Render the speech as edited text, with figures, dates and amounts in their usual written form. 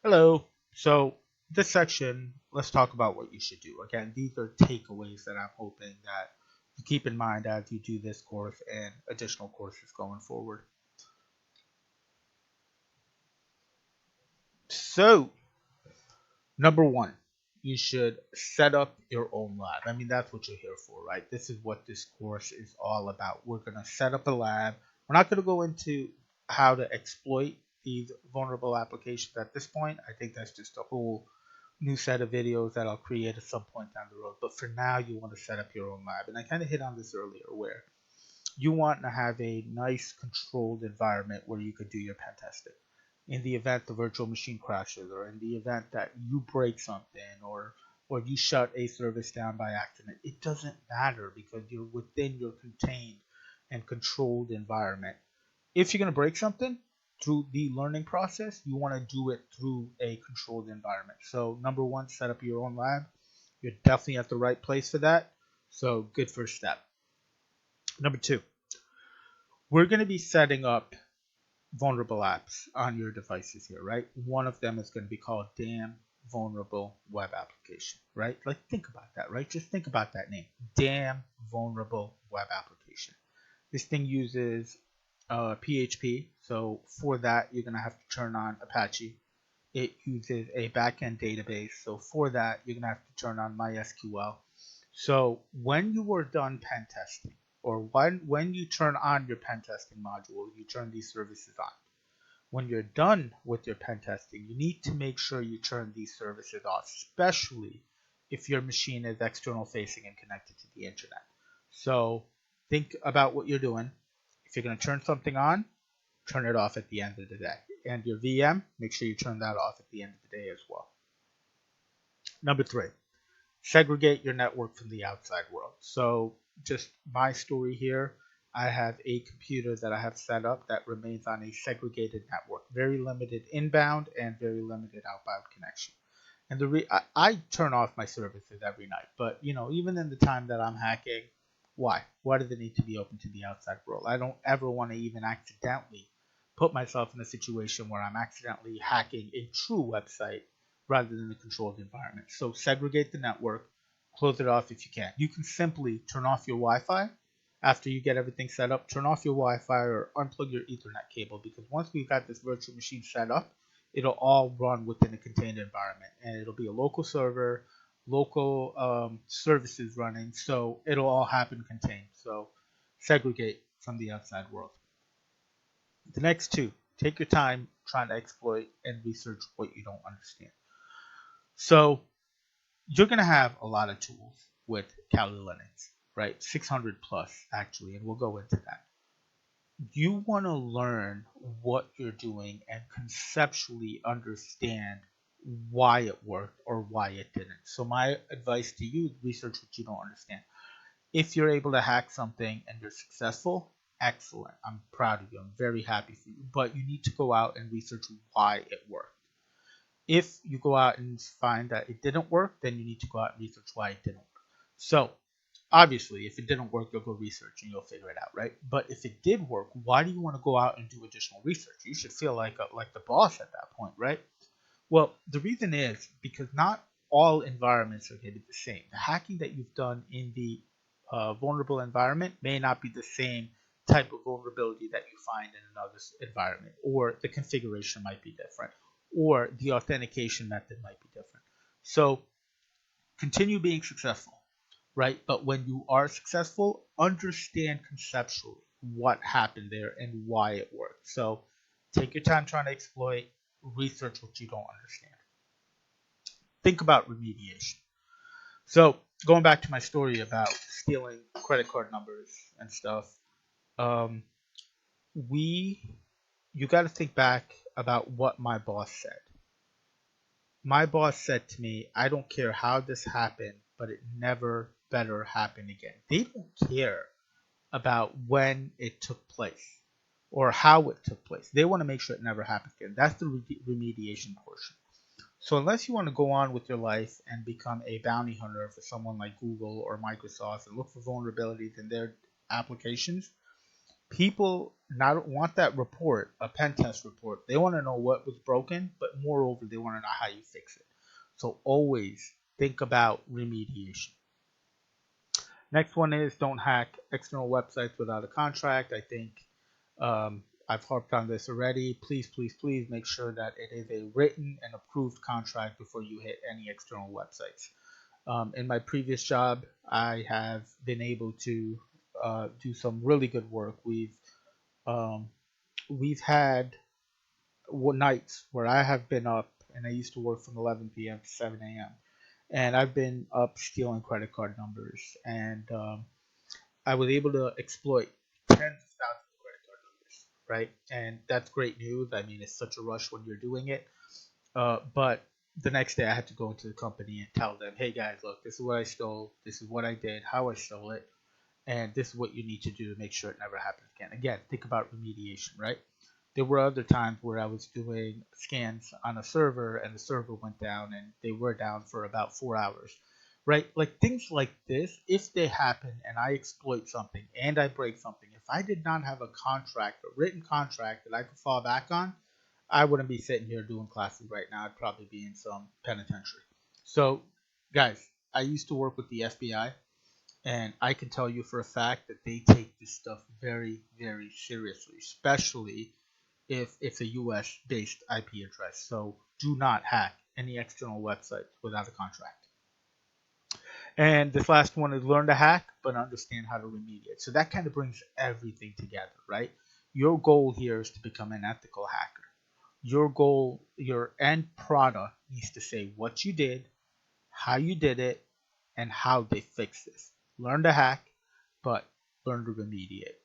Hello. So this section, let's talk about what you should do. Again, these are takeaways that I'm hoping that you keep in mind as you do this course and additional courses going forward. So, number one, you should set up your own lab. I mean, that's what you're here for, right? This is what this course is all about. We're going to set up a lab. We're not going to go into how to exploit these vulnerable applications at this point. I think that's just a whole new set of videos that I'll create at some point down the road. But for now, you want to set up your own lab. And I kind of hit on this earlier where you want to have a nice controlled environment where you could do your pen testing. In the event the virtual machine crashes, or in the event that you break something, or you shut a service down by accident, it doesn't matter because you're within your contained and controlled environment. If you're going to break something through the learning process, you want to do it through a controlled environment. So, number one, set up your own lab. You're definitely at the right place for that. So, good first step. Number two, we're going to be setting up vulnerable apps on your devices here, right? One of them is going to be called Damn Vulnerable Web Application, right? Like, think about that, right? Just think about that name, Damn Vulnerable Web Application. This thing uses PHP, so for that, you're going to have to turn on Apache. It uses a backend database, so for that, you're going to have to turn on MySQL. So when you are done pen testing, or when you turn on your pen testing module, you turn these services on. When you're done with your pen testing, you need to make sure you turn these services off, especially if your machine is external facing and connected to the internet. So think about what you're doing. If you're going to turn something on, turn it off at the end of the day. And your VM, make sure you turn that off at the end of the day as well. Number three, segregate your network from the outside world. So just my story here, I have a computer that I have set up that remains on a segregated network, very limited inbound and very limited outbound connection. And I turn off my services every night, but even in the time that I'm hacking, why? Why do they need to be open to the outside world? I don't ever want to even accidentally put myself in a situation where I'm accidentally hacking a true website rather than a controlled environment. So segregate the network, close it off if you can. You can simply turn off your Wi-Fi after you get everything set up. Turn off your Wi-Fi or unplug your Ethernet cable, because once we've got this virtual machine set up, it'll all run within a contained environment, and it'll be a local server, local services running, so it'll all happen contained. So segregate from the outside world. The next two, take your time trying to exploit and research what you don't understand. So you're going to have a lot of tools with Kali Linux, right? 600 plus actually, and we'll go into that. You want to learn what you're doing and conceptually understand why it worked or why it didn't. So my advice to you, research what you don't understand. If you're able to hack something and you're successful, excellent. I'm proud of you. I'm very happy for you. But you need to go out and research why it worked. If you go out and find that it didn't work, then you need to go out and research why it didn't work. So obviously, if it didn't work, you'll go research and you'll figure it out, right? But if it did work, why do you want to go out and do additional research? You should feel like the boss at that point, right? Well, the reason is because not all environments are going to be the same. The hacking that you've done in the vulnerable environment may not be the same type of vulnerability that you find in another environment, or the configuration might be different, or the authentication method might be different. So continue being successful, right? But when you are successful, understand conceptually what happened there and why it worked. So take your time trying to exploit, research what you don't understand. Think about remediation. So going back to my story about stealing credit card numbers and stuff, um, you got to think back about what my boss said. My boss said to me, I don't care how this happened, but it never better happen again. They don't care about when it took place or how it took place. They want to make sure it never happens again. That's the remediation portion. So unless you want to go on with your life and become a bounty hunter for someone like Google or Microsoft and look for vulnerabilities in their applications, People not want that report, a pen test report. They want to know what was broken, but moreover, they want to know how you fix it. So always think about remediation. Next one is don't hack external websites without a contract. I think I've harped on this already. Please, please, please make sure that it is a written and approved contract before you hit any external websites. In my previous job, I have been able to do some really good work. Um, we've had nights where I have been up, and I used to work from 11 p.m. to 7 a.m. And I've been up stealing credit card numbers, and I was able to exploit tens of thousands of credit card numbers, right? And that's great news. I mean, it's such a rush when you're doing it. But the next day, I had to go into the company and tell them, "Hey guys, look, this is what I stole. This is what I did. How I stole it, and this is what you need to do to make sure it never happens again." Again, think about remediation, right? There were other times where I was doing scans on a server and the server went down and they were down for about 4 hours, right? Like things like this, if they happen and I exploit something and I break something, if I did not have a contract, a written contract that I could fall back on, I wouldn't be sitting here doing classes right now. I'd probably be in some penitentiary. So, guys, I used to work with the FBI, and I can tell you for a fact that they take this stuff very, very seriously, especially if it's a US based IP address. So do not hack any external website without a contract. And this last one is learn to hack, but understand how to remediate. So that kind of brings everything together, right? Your goal here is to become an ethical hacker. Your goal, your end product needs to say what you did, how you did it, and how they fix this. Learn to hack, but learn to remediate.